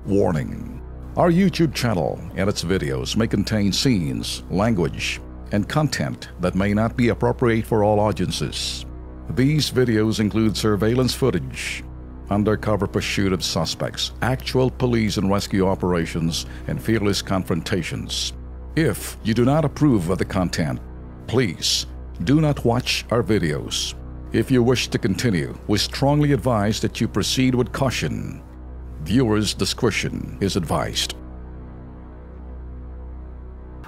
Warning: our YouTube channel and its videos may contain scenes, language, and content that may not be appropriate for all audiences. These videos include surveillance footage, undercover pursuit of suspects, actual police and rescue operations, and fearless confrontations. If you do not approve of the content, please do not watch our videos. If you wish to continue, we strongly advise that you proceed with caution. Viewers' discretion is advised.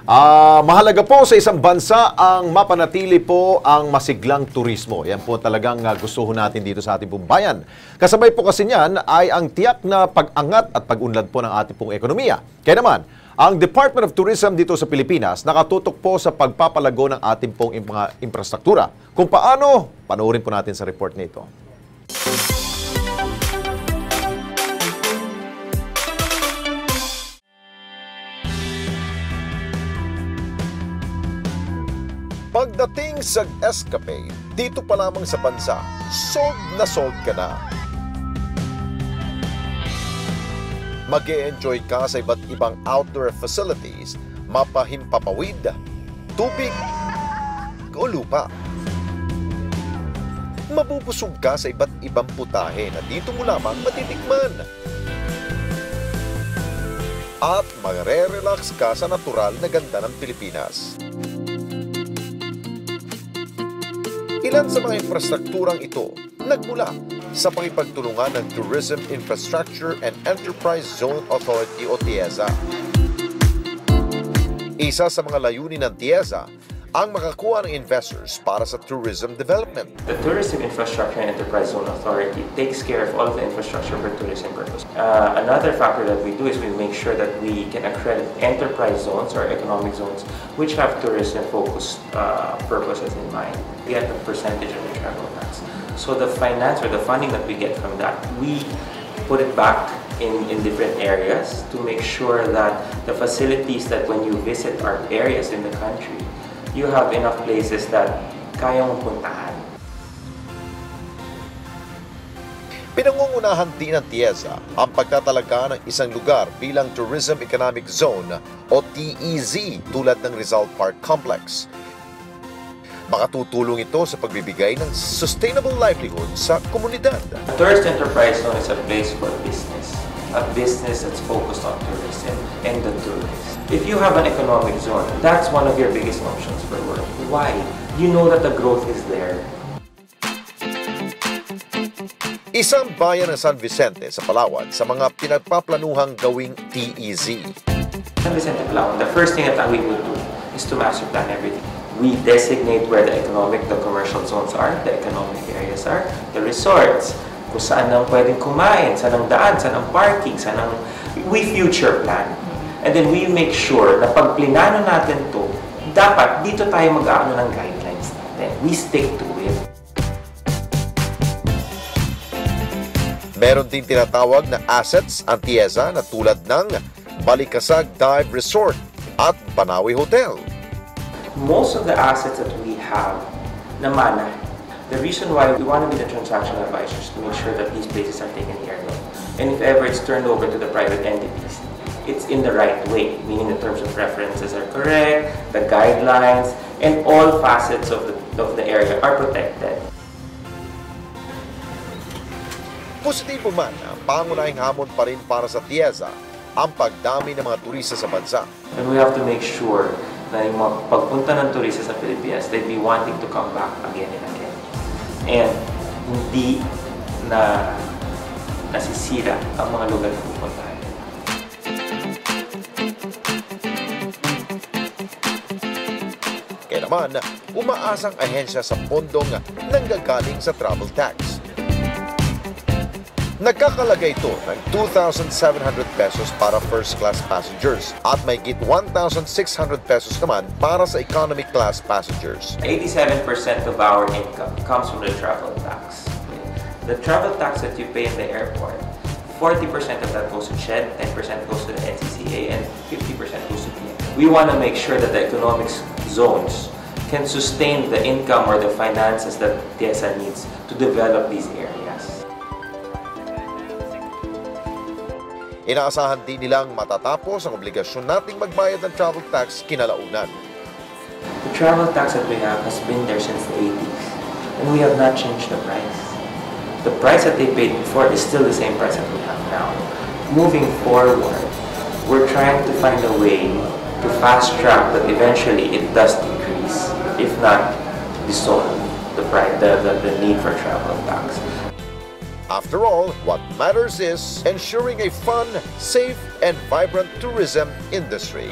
Mahalaga po sa isang bansa ang mapanatili po ang masiglang turismo. Yan po talagang gusto natin dito sa ating pong bayan. Kasabay po kasi niyan ay ang tiyak na pag-angat at pag-unlad po ng ating pong ekonomiya. Kaya naman, ang Department of Tourism dito sa Pilipinas nakatutok po sa pagpapalago ng ating pong mga infrastruktura. Kung paano, panoorin po natin sa report nito. Pagdating sa escapade, dito pa lamang sa bansa, sold ka na. Mag-e-enjoy ka sa iba't ibang outdoor facilities, mapahimpapawid, tubig o lupa. Mabubusog ka sa iba't ibang putahe na dito mo lamang matitikman. At magre-relax ka sa natural na ganda ng Pilipinas. Ilan sa mga infrastrukturang ito nagmula sa pakipagtulungan ng Tourism Infrastructure and Enterprise Zone Authority o TIEZA. Isa sa mga layunin ng TIEZA ang makakuha ng investors para sa tourism development. The Tourism Infrastructure and Enterprise Zone Authority takes care of all of the infrastructure for tourism purpose. Another factor that we do is we make sure that we can accredit enterprise zones or economic zones which have tourism-focused purposes in mind. We get a percentage of the travel tax. So the finance or the funding that we get from that, we put it back in different areas to make sure that the facilities that when you visit our areas in the country, you have enough places that kaya mong puntahan. Pinangungunahan din ng TIEZA ang pagtatalaga ng isang lugar bilang Tourism Economic Zone o TEZ tulad ng Rizal Park Complex. Makatutulong ito sa pagbibigay ng sustainable livelihood sa komunidad. A tourist enterprise zone is a place for business. A business that's focused on tourism and the tourists. If you have an economic zone, that's one of your biggest options for work. Why? You know that the growth is there. Isang bayan ng San Vicente sa Palawan sa mga pinagpaplanuhang gawing TEZ. San Vicente, Palawan, the first thing that we would do is to master plan everything. We designate where the commercial zones are, the economic areas are, the resorts, kung saan ang pwedeng kumain, saan ang daan, saan ang parking, saan ang... We future plan. And then we make sure na pag plinano natin to, dapat dito tayo mag-aano ng guidelines natin. We stick to it. Meron din tinatawag na assets ang TIEZA na tulad ng Balikasag Dive Resort at Banawi Hotel. Most of the assets that we have naman, the reason why we want to be the transaction advisors to make sure that these places are taken care of. And if ever it's turned over to the private entities, it's in the right way, meaning the terms of references are correct, the guidelines, and all facets of the area are protected. Positibo man, ang pangunahing hamon pa rin para sa TIEZA ang pagdami ng mga turista sa bansa. And we have to make sure na yung mga pagpunta ng turista sa Pilipinas, they'd be wanting to come back again and again. And hindi na nasisira ang mga lugar na pupuntahan. Kaya naman, umaasang ahensya sa pondong nanggagaling sa travel tax. Nagkakalaga ito ng 2,700 pesos para first-class passengers at mahigit 1,600 pesos naman para sa economy class passengers. 87% of our income comes from the travel tax. The travel tax that you pay in the airport, 40% of that goes to SHED, 10% goes to the NCCA, and 50% goes to PNP. We want to make sure that the economic zones can sustain the income or the finances that TIEZA needs to develop these areas. Inaasahan din nilang matatapos ang obligasyon nating magbayad ng travel tax kinalaunan. The travel tax that we have has been there since the 80s, and we have not changed the price. The price that they paid before is still the same price that we have now. Moving forward, we're trying to find a way to fast track that eventually it does decrease, if not dissolve the need for travel tax. After all, what matters is ensuring a fun, safe, and vibrant tourism industry.